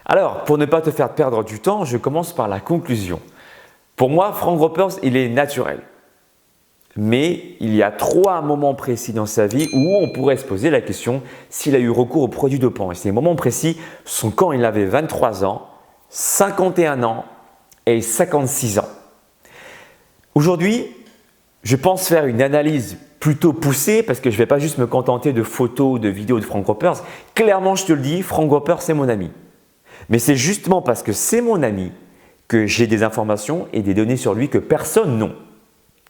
Alors, pour ne pas te faire perdre du temps, je commence par la conclusion. Pour moi, Frank Ropers, il est naturel. Mais il y a 3 moments précis dans sa vie où on pourrait se poser la question s'il a eu recours aux produits dopants. Et ces moments précis sont quand il avait 23 ans, 51 ans et 56 ans. Aujourd'hui, je pense faire une analyse plutôt poussée parce que je ne vais pas juste me contenter de photos ou de vidéos de Frank Ropers. Clairement, je te le dis, Frank Ropers, c'est mon ami. Mais c'est justement parce que c'est mon ami que j'ai des informations et des données sur lui que personne n'a.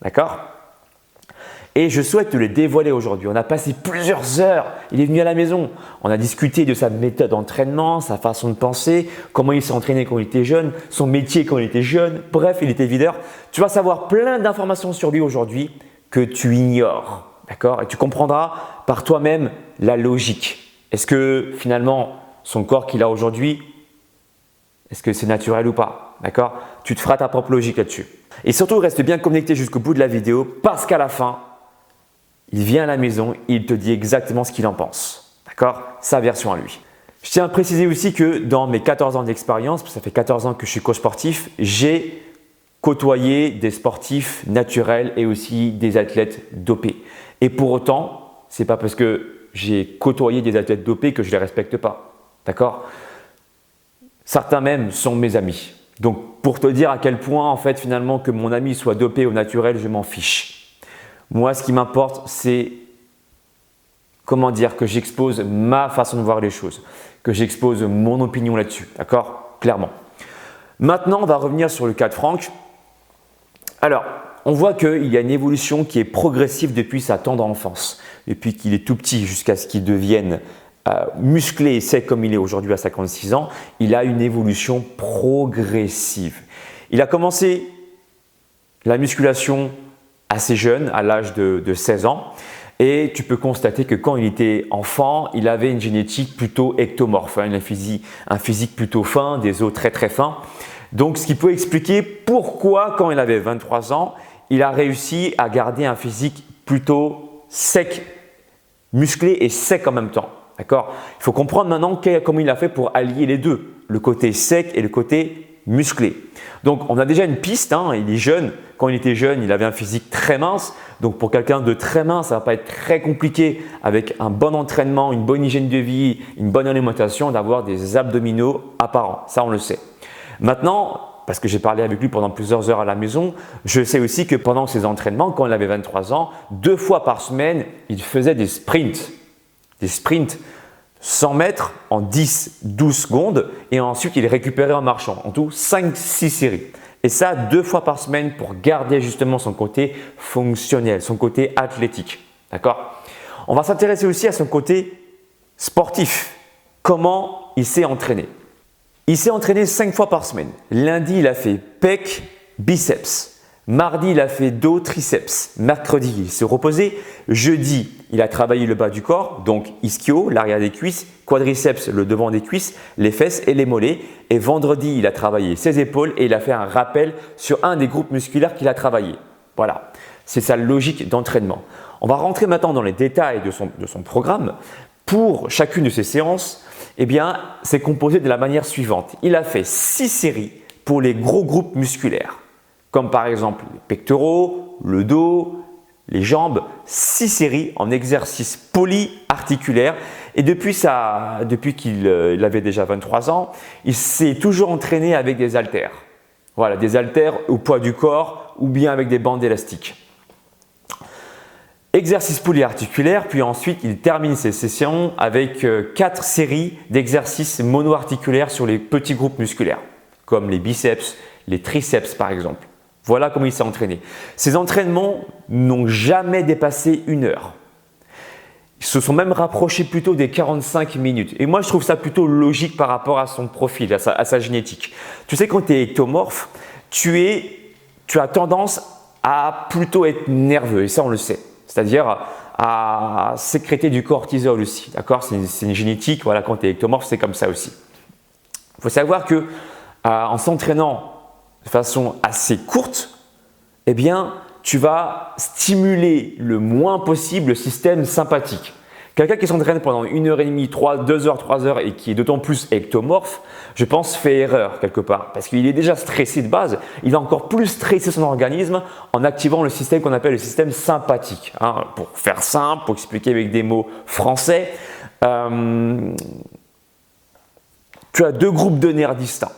D'accord ? Et je souhaite te les dévoiler aujourd'hui. On a passé plusieurs heures. Il est venu à la maison. On a discuté de sa méthode d'entraînement, sa façon de penser, comment il s'est entraîné quand il était jeune, son métier quand il était jeune. Bref, il était videur. Tu vas savoir plein d'informations sur lui aujourd'hui que tu ignores. D'accord ? Et tu comprendras par toi-même la logique. Est-ce que finalement, son corps qu'il a aujourd'hui, est-ce que c'est naturel ou pas? D'accord? Tu te feras ta propre logique là-dessus. Et surtout, reste bien connecté jusqu'au bout de la vidéo parce qu'à la fin, il vient à la maison et il te dit exactement ce qu'il en pense. D'accord? Sa version à lui. Je tiens à préciser aussi que dans mes 14 ans d'expérience, ça fait 14 ans que je suis coach sportif, j'ai côtoyé des sportifs naturels et aussi des athlètes dopés. Et pour autant, ce n'est pas parce que j'ai côtoyé des athlètes dopés que je ne les respecte pas. D'accord? Certains même sont mes amis. Donc, pour te dire à quel point, en fait, finalement, que mon ami soit dopé au naturel, je m'en fiche. Moi, ce qui m'importe, c'est comment dire que j'expose ma façon de voir les choses, que j'expose mon opinion là-dessus. D'accord? Clairement. Maintenant, on va revenir sur le cas de Frank. Alors, on voit qu'il y a une évolution qui est progressive depuis sa tendre enfance, depuis qu'il est tout petit jusqu'à ce qu'il devienne musclé et sec comme il est aujourd'hui à 56 ans, il a une évolution progressive. Il a commencé la musculation assez jeune, à l'âge de 16 ans, et tu peux constater que quand il était enfant, il avait une génétique plutôt ectomorphe, un physique plutôt fin, des os très très fins. Donc, ce qui peut expliquer pourquoi, quand il avait 23 ans, il a réussi à garder un physique plutôt sec, musclé et sec en même temps. D'accord? Il faut comprendre maintenant comment il a fait pour allier les deux, le côté sec et le côté musclé. Donc, on a déjà une piste, hein, il est jeune. Quand il était jeune, il avait un physique très mince. Donc, pour quelqu'un de très mince, ça ne va pas être très compliqué avec un bon entraînement, une bonne hygiène de vie, une bonne alimentation, d'avoir des abdominaux apparents. Ça, on le sait. Maintenant, parce que j'ai parlé avec lui pendant plusieurs heures à la maison, je sais aussi que pendant ses entraînements, quand il avait 23 ans, 2 fois par semaine, il faisait des sprints. Des sprints 100 mètres en 10-12 secondes et ensuite il récupérait en marchant. En tout, 5-6 séries. Et ça, 2 fois par semaine pour garder justement son côté fonctionnel, son côté athlétique. D'accord? On va s'intéresser aussi à son côté sportif. Comment il s'est entraîné? Il s'est entraîné 5 fois par semaine. Lundi, il a fait pec, biceps. Mardi, il a fait dos, triceps. Mercredi, il s'est reposé. Jeudi, il a travaillé le bas du corps, donc ischio, l'arrière des cuisses, quadriceps, le devant des cuisses, les fesses et les mollets. Et vendredi, il a travaillé ses épaules et il a fait un rappel sur un des groupes musculaires qu'il a travaillé. Voilà, c'est sa logique d'entraînement. On va rentrer maintenant dans les détails de son programme. Pour chacune de ces séances, eh bien, c'est composé de la manière suivante. Il a fait 6 séries pour les gros groupes musculaires, comme par exemple les pectoraux, le dos, les jambes, 6 séries en exercices polyarticulaires. Et depuis qu'il avait déjà 23 ans, il s'est toujours entraîné avec des haltères. Voilà, des haltères au poids du corps ou bien avec des bandes élastiques. Exercice polyarticulaire, puis ensuite il termine ses sessions avec 4 séries d'exercices monoarticulaires sur les petits groupes musculaires, comme les biceps, les triceps par exemple. Voilà comment il s'est entraîné. Ces entraînements n'ont jamais dépassé 1 heure. Ils se sont même rapprochés plutôt des 45 minutes. Et moi, je trouve ça plutôt logique par rapport à son profil, à sa génétique. Tu sais, quand tu es ectomorphe, tu as tendance à plutôt être nerveux. Et ça, on le sait. C'est-à-dire à sécréter du cortisol aussi. D'accord? C'est une génétique. Voilà, quand tu es ectomorphe, c'est comme ça aussi. Il faut savoir que en s'entraînant de façon assez courte, eh bien, tu vas stimuler le moins possible le système sympathique Quelqu'un qui s'entraîne pendant 1h30, 2 heures, 3 heures et qui est d'autant plus ectomorphe, je pense, fait erreur quelque part parce qu'il est déjà stressé de base. Il va encore plus stresser son organisme en activant le système qu'on appelle le système sympathique. Hein, pour faire simple, pour expliquer avec des mots français, tu as deux groupes de nerfs distincts.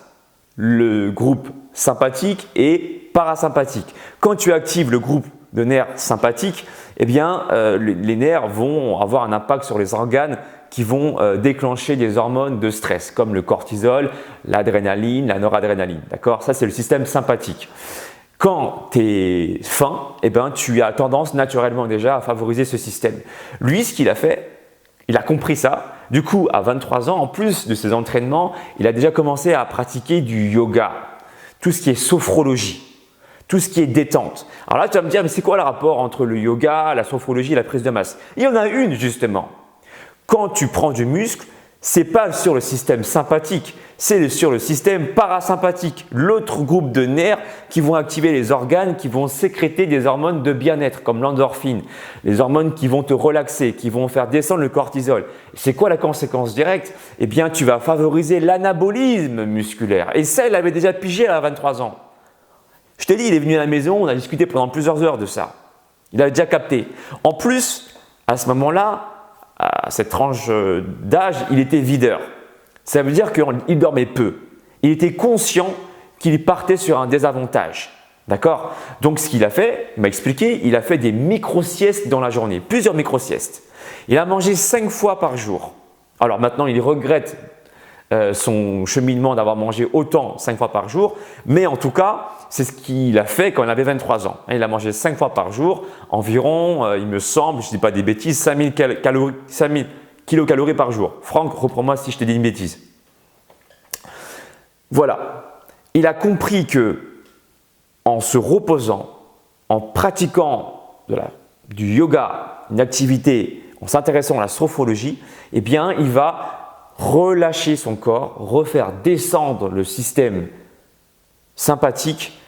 Le groupe sympathique et parasympathique. Quand tu actives le groupe de nerfs sympathiques, eh bien, les nerfs vont avoir un impact sur les organes qui vont déclencher des hormones de stress comme le cortisol, l'adrénaline, la noradrénaline. D'accord? Ça, c'est le système sympathique. Quand tu es faim, eh ben, tu as tendance naturellement déjà à favoriser ce système. Lui, ce qu'il a fait, il a compris ça. Du coup, à 23 ans, en plus de ses entraînements, il a déjà commencé à pratiquer du yoga, tout ce qui est sophrologie, tout ce qui est détente. Alors là, tu vas me dire, mais c'est quoi le rapport entre le yoga, la sophrologie et la prise de masse? Il y en a une justement. Quand tu prends du muscle, ce n'est pas sur le système sympathique, c'est sur le système parasympathique, l'autre groupe de nerfs qui vont activer les organes, qui vont sécréter des hormones de bien-être comme l'endorphine, les hormones qui vont te relaxer, qui vont faire descendre le cortisol. C'est quoi la conséquence directe? Eh bien, tu vas favoriser l'anabolisme musculaire. Et ça, il avait déjà pigé à 23 ans. Je t'ai dit, il est venu à la maison, on a discuté pendant plusieurs heures de ça. Il avait déjà capté. En plus, à ce moment-là, à cette tranche d'âge, il était videur. Ça veut dire qu'il dormait peu. Il était conscient qu'il partait sur un désavantage. D'accord? Donc, ce qu'il a fait, il m'a expliqué, il a fait des micro-siestes dans la journée, plusieurs micro-siestes. Il a mangé 5 fois par jour. Alors maintenant, il regrette son cheminement d'avoir mangé autant 5 fois par jour, mais en tout cas, c'est ce qu'il a fait quand il avait 23 ans. Il a mangé 5 fois par jour, environ, il me semble, je ne dis pas des bêtises, 5000 kilocalories par jour. Franck, reprends-moi si je t'ai dit une bêtise. Voilà, il a compris que en se reposant, en pratiquant du yoga, une activité, en s'intéressant à la sophrologie, eh bien, il va relâcher son corps, refaire descendre le système sympathique,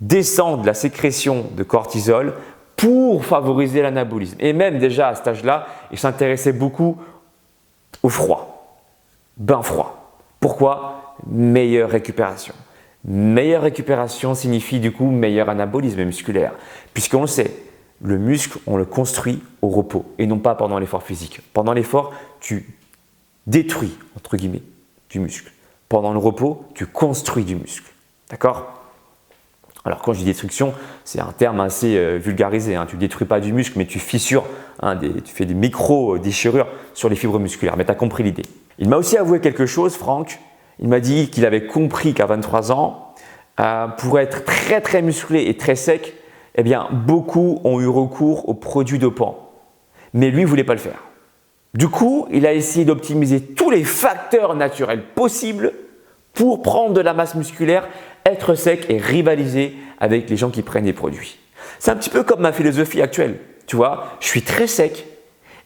descendre la sécrétion de cortisol pour favoriser l'anabolisme. Et même déjà à cet âge-là, il s'intéressait beaucoup au froid, bain froid. Pourquoi? Meilleure récupération. Meilleure récupération signifie du coup meilleur anabolisme musculaire. Puisqu'on le sait, le muscle, on le construit au repos et non pas pendant l'effort physique. Pendant l'effort, tu détruis, entre guillemets, du muscle. Pendant le repos, tu construis du muscle. D'accord? Alors quand je dis destruction, c'est un terme assez vulgarisé. Hein. Tu ne détruis pas du muscle, mais tu fissures, tu fais des micro-déchirures sur les fibres musculaires. Mais tu as compris l'idée. Il m'a aussi avoué quelque chose, Franck. Il m'a dit qu'il avait compris qu'à 23 ans, pour être très très musclé et très sec, eh bien, beaucoup ont eu recours aux produits dopants. Mais lui ne voulait pas le faire. Du coup, il a essayé d'optimiser tous les facteurs naturels possibles pour prendre de la masse musculaire, être sec et rivaliser avec les gens qui prennent des produits. C'est un petit peu comme ma philosophie actuelle. Tu vois, je suis très sec.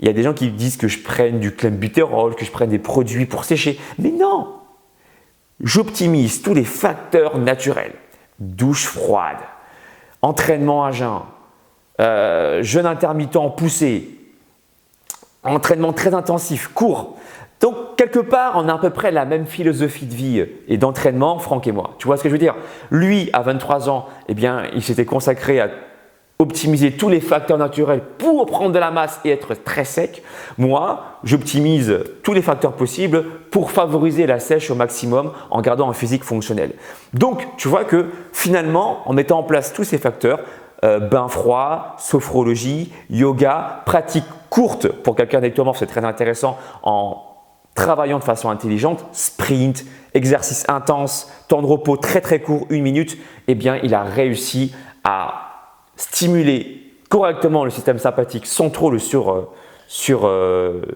Il y a des gens qui disent que je prenne du clenbuterol, que je prenne des produits pour sécher. Mais non! J'optimise tous les facteurs naturels. Douche froide, entraînement à jeun, jeûne intermittent poussé, entraînement très intensif, court. Donc, quelque part, on a à peu près la même philosophie de vie et d'entraînement, Franck et moi. Tu vois ce que je veux dire? Lui, à 23 ans, eh bien, il s'était consacré à optimiser tous les facteurs naturels pour prendre de la masse et être très sec. Moi, j'optimise tous les facteurs possibles pour favoriser la sèche au maximum en gardant un physique fonctionnel. Donc, tu vois que finalement, en mettant en place tous ces facteurs, bain froid, sophrologie, yoga, pratique courte pour quelqu'un d'ectomorphe, c'est très intéressant en travaillant de façon intelligente, sprint, exercice intense, temps de repos très très court, 1 minute, eh bien, il a réussi à stimuler correctement le système sympathique sans trop le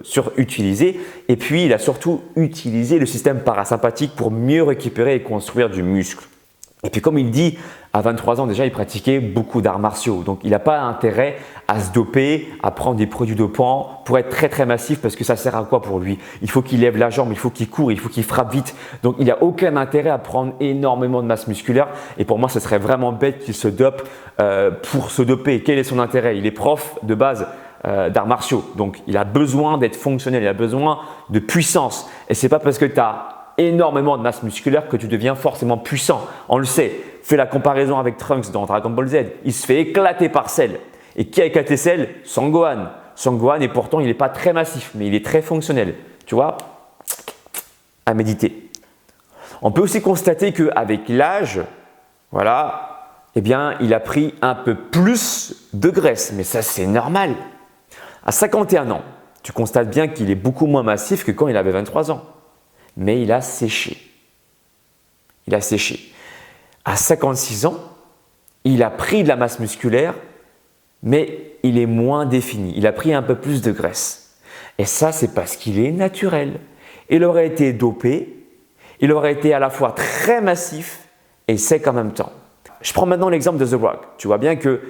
surutiliser. Et puis, il a surtout utilisé le système parasympathique pour mieux récupérer et construire du muscle. Et puis, comme il dit, à 23 ans déjà, il pratiquait beaucoup d'arts martiaux. Donc, il n'a pas intérêt à se doper, à prendre des produits dopants pour être très très massif parce que ça sert à quoi pour lui? Il faut qu'il lève la jambe, il faut qu'il court, il faut qu'il frappe vite. Donc, il n'a aucun intérêt à prendre énormément de masse musculaire. Et pour moi, ce serait vraiment bête qu'il se dope pour se doper. Quel est son intérêt? Il est prof de base d'arts martiaux. Donc, il a besoin d'être fonctionnel, il a besoin de puissance. Et ce n'est pas parce que tu as énormément de masse musculaire que tu deviens forcément puissant. On le sait. Fais la comparaison avec Trunks dans Dragon Ball Z. Il se fait éclater par Cell. Et qui a éclaté Cell? Son Gohan. Son Gohan, et pourtant, il n'est pas très massif, mais il est très fonctionnel. Tu vois? À méditer. On peut aussi constater qu'avec l'âge, voilà, eh bien, il a pris un peu plus de graisse. Mais ça, c'est normal. À 51 ans, tu constates bien qu'il est beaucoup moins massif que quand il avait 23 ans. Mais il a séché. Il a séché. À 56 ans, il a pris de la masse musculaire, mais il est moins défini. Il a pris un peu plus de graisse. Et ça, c'est parce qu'il est naturel. Il aurait été dopé, il aurait été à la fois très massif et sec en même temps. Je prends maintenant l'exemple de The Rock. Tu vois bien que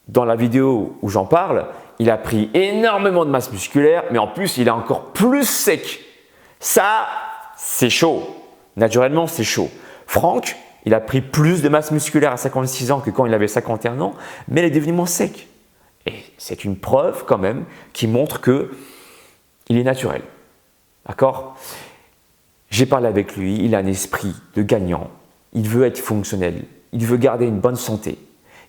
dans la vidéo où j'en parle, il a pris énormément de masse musculaire, mais en plus, il est encore plus sec. Ça, c'est chaud. Naturellement, c'est chaud. Franck, il a pris plus de masse musculaire à 56 ans que quand il avait 51 ans, mais il est devenu moins sec. Et c'est une preuve quand même qui montre qu'il est naturel. D'accord? J'ai parlé avec lui, il a un esprit de gagnant. Il veut être fonctionnel. Il veut garder une bonne santé.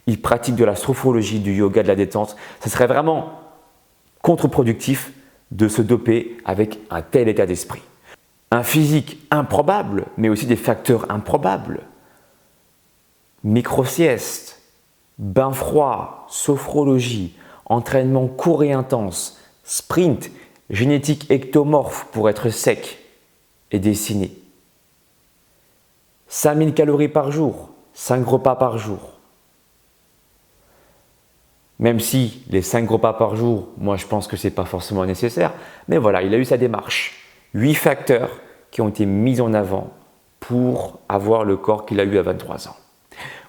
Il pratique de la sophrologie, du yoga, de la détente. Ce serait vraiment contre-productif de se doper avec un tel état d'esprit. Un physique improbable, mais aussi des facteurs improbables. Micro-sieste, bain froid, sophrologie, entraînement court et intense, sprint, génétique ectomorphe pour être sec et dessiné. 5000 calories par jour, 5 repas par jour. Même si les 5 repas par jour, moi je pense que ce n'est pas forcément nécessaire, mais voilà, il a eu sa démarche. 8 facteurs qui ont été mis en avant pour avoir le corps qu'il a eu à 23 ans.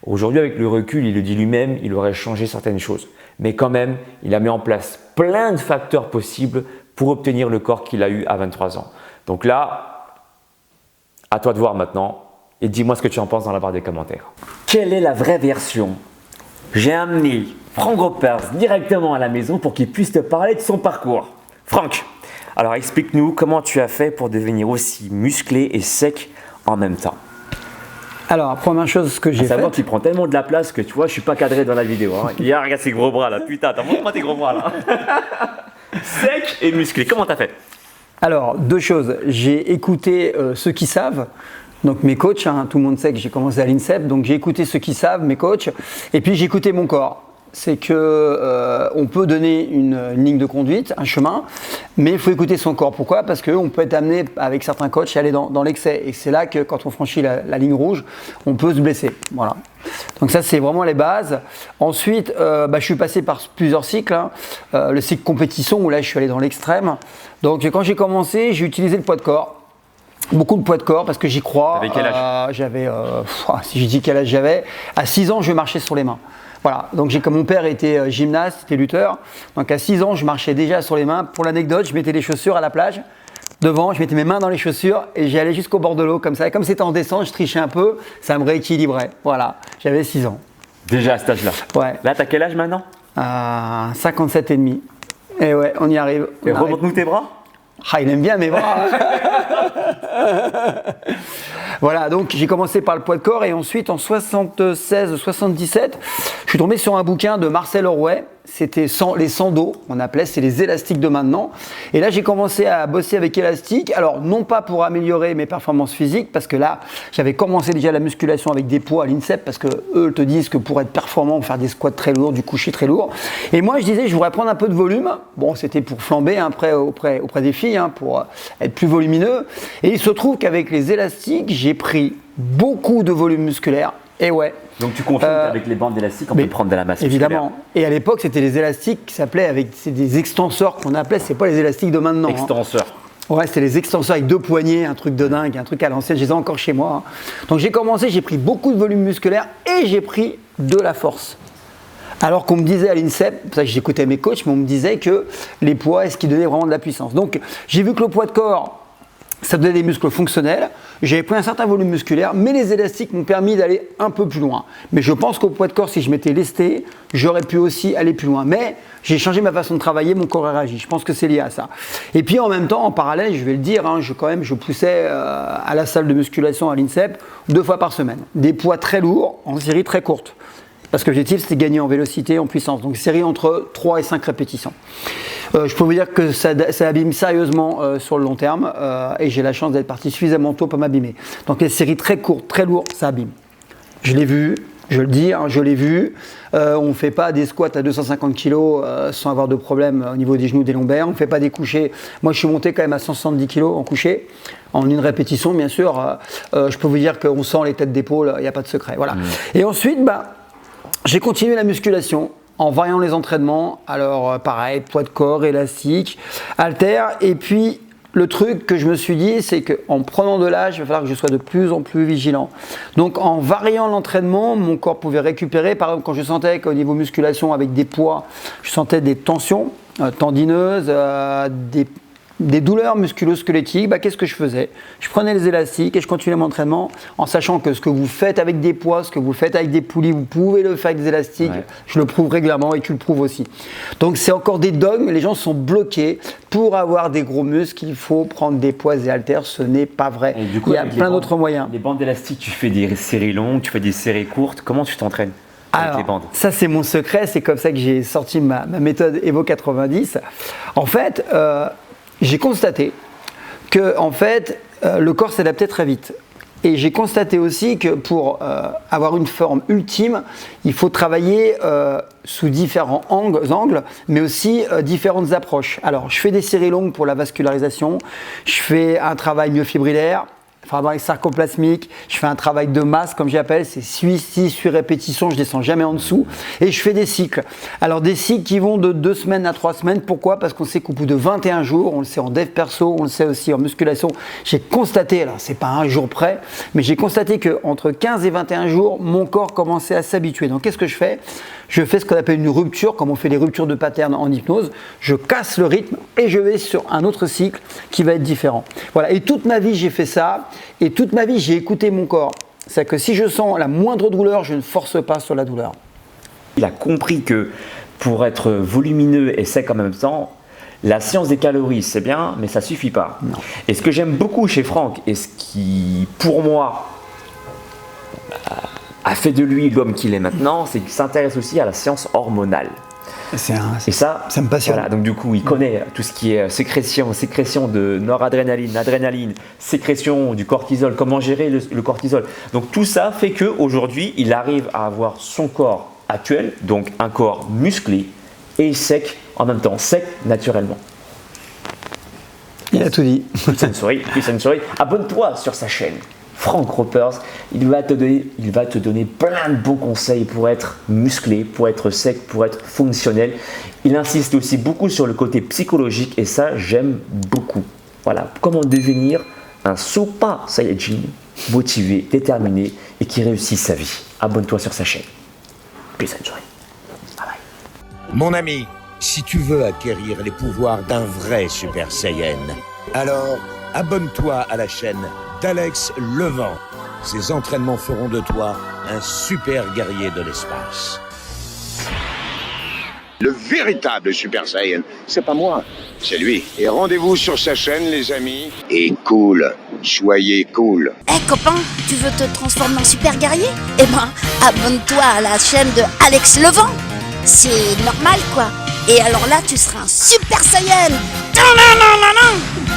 Aujourd'hui, avec le recul, il le dit lui-même, il aurait changé certaines choses. Mais quand même, il a mis en place plein de facteurs possibles pour obtenir le corps qu'il a eu à 23 ans. Donc là, à toi de voir maintenant et dis-moi ce que tu en penses dans la barre des commentaires. Quelle est la vraie version? J'ai amené Franck Ropers directement à la maison pour qu'il puisse te parler de son parcours. Franck, alors explique-nous comment tu as fait pour devenir aussi musclé et sec en même temps. Alors, première chose que j'ai fait. Savoir qu'il prend tellement de la place que tu vois, je suis pas cadré dans la vidéo. Hein. Regarde ses gros bras là, putain, montre-moi tes gros bras là. Sec et musclé, comment t'as fait? Alors, deux choses. J'ai écouté ceux qui savent. Donc mes coachs, hein, tout le monde sait que j'ai commencé à l'INSEP, donc j'ai écouté ceux qui savent, mes coachs, et puis j'ai écouté mon corps. C'est que on peut donner une ligne de conduite, un chemin, mais il faut écouter son corps. Pourquoi? Parce qu'on peut être amené avec certains coachs à aller dans l'excès. Et c'est là que quand on franchit la ligne rouge, on peut se blesser. Voilà. Donc ça, c'est vraiment les bases. Ensuite, je suis passé par plusieurs cycles. Hein. Le cycle compétition, où là, je suis allé dans l'extrême. Donc quand j'ai commencé, j'ai utilisé le poids de corps. Beaucoup de poids de corps parce que j'y crois. Avec quel âge? J'avais, si je dis quel âge j'avais, à 6 ans, je marchais sur les mains. Voilà, donc comme mon père était gymnaste, était lutteur, donc à 6 ans, je marchais déjà sur les mains. Pour l'anecdote, je mettais les chaussures à la plage, devant, je mettais mes mains dans les chaussures et j'y allais jusqu'au bord de l'eau comme ça. Et comme c'était en descente, je trichais un peu, ça me rééquilibrait. Voilà, j'avais 6 ans. Déjà à cet âge-là? Ouais. Là, t'as quel âge maintenant? 57 et demi. Et ouais, on y arrive. Et remonte-nous tes bras. Ah, il aime bien mes bras. Voilà, donc j'ai commencé par le poids de corps et ensuite en 76-77, je suis tombé sur un bouquin de Marcel Orway. C'était les sandos, on appelait, c'est les élastiques de maintenant. Et là, j'ai commencé à bosser avec élastique. Alors, non pas pour améliorer mes performances physiques, parce que là, j'avais commencé déjà la musculation avec des poids à l'INSEP, parce que eux te disent que pour être performant, faire des squats très lourds, du coucher très lourd. Et moi, je disais, je voudrais prendre un peu de volume. Bon, c'était pour flamber hein, auprès des filles, hein, pour être plus volumineux. Et il se trouve qu'avec les élastiques, j'ai pris beaucoup de volume musculaire. Et ouais. Donc tu confirmes qu'avec les bandes élastiques, on peut prendre de la masse évidemment. musculaire. Et à l'époque, c'était les élastiques qui s'appelaient c'est des extenseurs qu'on appelait, c'est pas les élastiques de maintenant. Extenseurs. Hein. Ouais, c'était les extenseurs avec 2 poignées, un truc de dingue, un truc à l'ancienne, je les ai encore chez moi. Hein. Donc j'ai commencé, j'ai pris beaucoup de volume musculaire et j'ai pris de la force. Alors qu'on me disait à l'INSEP, c'est pour ça que j'écoutais mes coachs, mais on me disait que les poids, est-ce qu'ils donnaient vraiment de la puissance. Donc j'ai vu que le poids de corps, ça donnait des muscles fonctionnels. J'avais pris un certain volume musculaire, mais les élastiques m'ont permis d'aller un peu plus loin. Mais je pense qu'au poids de corps, si je m'étais lesté, j'aurais pu aussi aller plus loin. Mais j'ai changé ma façon de travailler, mon corps a réagi. Je pense que c'est lié à ça. Et puis en même temps, en parallèle, je vais le dire, je poussais à la salle de musculation à l'INSEP 2 fois par semaine. Des poids très lourds, en série très courte. Parce que l'objectif, c'était de gagner en vélocité, en puissance. Donc, série entre 3 et 5 répétitions. Je peux vous dire que ça abîme sérieusement sur le long terme. Et j'ai la chance d'être parti suffisamment tôt pour m'abîmer. Donc, les séries très courtes, très lourdes, ça abîme. Je l'ai vu, je le dis, je l'ai vu. On ne fait pas des squats à 250 kg sans avoir de problème au niveau des genoux, des lombaires. On ne fait pas des couchés. Moi, je suis monté quand même à 170 kg en couché. En une répétition, bien sûr. Je peux vous dire qu'on sent les têtes d'épaule, il n'y a pas de secret. Voilà. Et ensuite, j'ai continué la musculation en variant les entraînements. Alors pareil, poids de corps, élastique, haltères. Et puis le truc que je me suis dit, c'est qu'en prenant de l'âge, il va falloir que je sois de plus en plus vigilant. Donc en variant l'entraînement, mon corps pouvait récupérer. Par exemple, quand je sentais qu'au niveau musculation, avec des poids, je sentais des tensions tendineuses, des douleurs musculo-squelettiques, qu'est-ce que je faisais? Je prenais les élastiques et je continuais mon entraînement en sachant que ce que vous faites avec des poids, ce que vous faites avec des poulies, vous pouvez le faire avec des élastiques. Ouais. Je le prouve régulièrement et tu le prouves aussi. Donc c'est encore des dogmes, les gens sont bloqués. Pour avoir des gros muscles, il faut prendre des poids et haltères, ce n'est pas vrai. Et du coup, il y a plein d'autres moyens. Les bandes élastiques, tu fais des séries longues, tu fais des séries courtes, comment tu t'entraînes? Alors, ça c'est mon secret, c'est comme ça que j'ai sorti ma méthode Evo 90. En fait, j'ai constaté que le corps s'adaptait très vite. Et j'ai constaté aussi que pour avoir une forme ultime, il faut travailler sous différents angles, mais aussi différentes approches. Alors, je fais des séries longues pour la vascularisation, je fais un travail myofibrillaire, travail sarcoplasmique, je fais un travail de masse comme j'appelle, c'est 6 répétitions, je descends jamais en dessous et je fais des cycles. Alors des cycles qui vont de 2 semaines à 3 semaines, pourquoi? Parce qu'on sait qu'au bout de 21 jours, on le sait en dev perso, on le sait aussi en musculation, j'ai constaté, alors c'est pas un jour près, mais j'ai constaté qu'entre 15 et 21 jours, mon corps commençait à s'habituer. Donc qu'est-ce que je fais? Je fais ce qu'on appelle une rupture, comme on fait les ruptures de pattern en hypnose, je casse le rythme et je vais sur un autre cycle qui va être différent. Voilà, et toute ma vie j'ai fait ça, et toute ma vie j'ai écouté mon corps. C'est-à-dire que si je sens la moindre douleur, je ne force pas sur la douleur. Il a compris que pour être volumineux et sec en même temps, la science des calories c'est bien, mais ça ne suffit pas. Non. Et ce que j'aime beaucoup chez Franck, et ce qui pour moi a fait de lui l'homme qu'il est maintenant, c'est qu'il s'intéresse aussi à la science hormonale. Et ça me passionne. Voilà, donc du coup, il connaît tout ce qui est sécrétion de noradrénaline, adrénaline, sécrétion du cortisol, comment gérer le cortisol. Donc tout ça fait qu'aujourd'hui, il arrive à avoir son corps actuel, donc un corps musclé et sec en même temps, sec naturellement. Il a tout dit. Sensory. Abonne-toi sur sa chaîne. Franck Ropers, il va te donner plein de bons conseils pour être musclé, pour être sec, pour être fonctionnel. Il insiste aussi beaucoup sur le côté psychologique et ça, j'aime beaucoup. Voilà, comment devenir un Super Saiyajin motivé, déterminé et qui réussit sa vie. Abonne-toi sur sa chaîne. Peace and joy. Bye bye. Mon ami, si tu veux acquérir les pouvoirs d'un vrai Super Saiyan, alors abonne-toi à la chaîne d'Alex Levent. Ces entraînements feront de toi un super guerrier de l'espace. Le véritable Super Saiyan, c'est pas moi, c'est lui. Et rendez-vous sur sa chaîne, les amis. Et cool, soyez cool. Copain, tu veux te transformer en super guerrier? Abonne-toi à la chaîne de Alex Levent. C'est normal, quoi. Et alors là, tu seras un Super Saiyan. Non.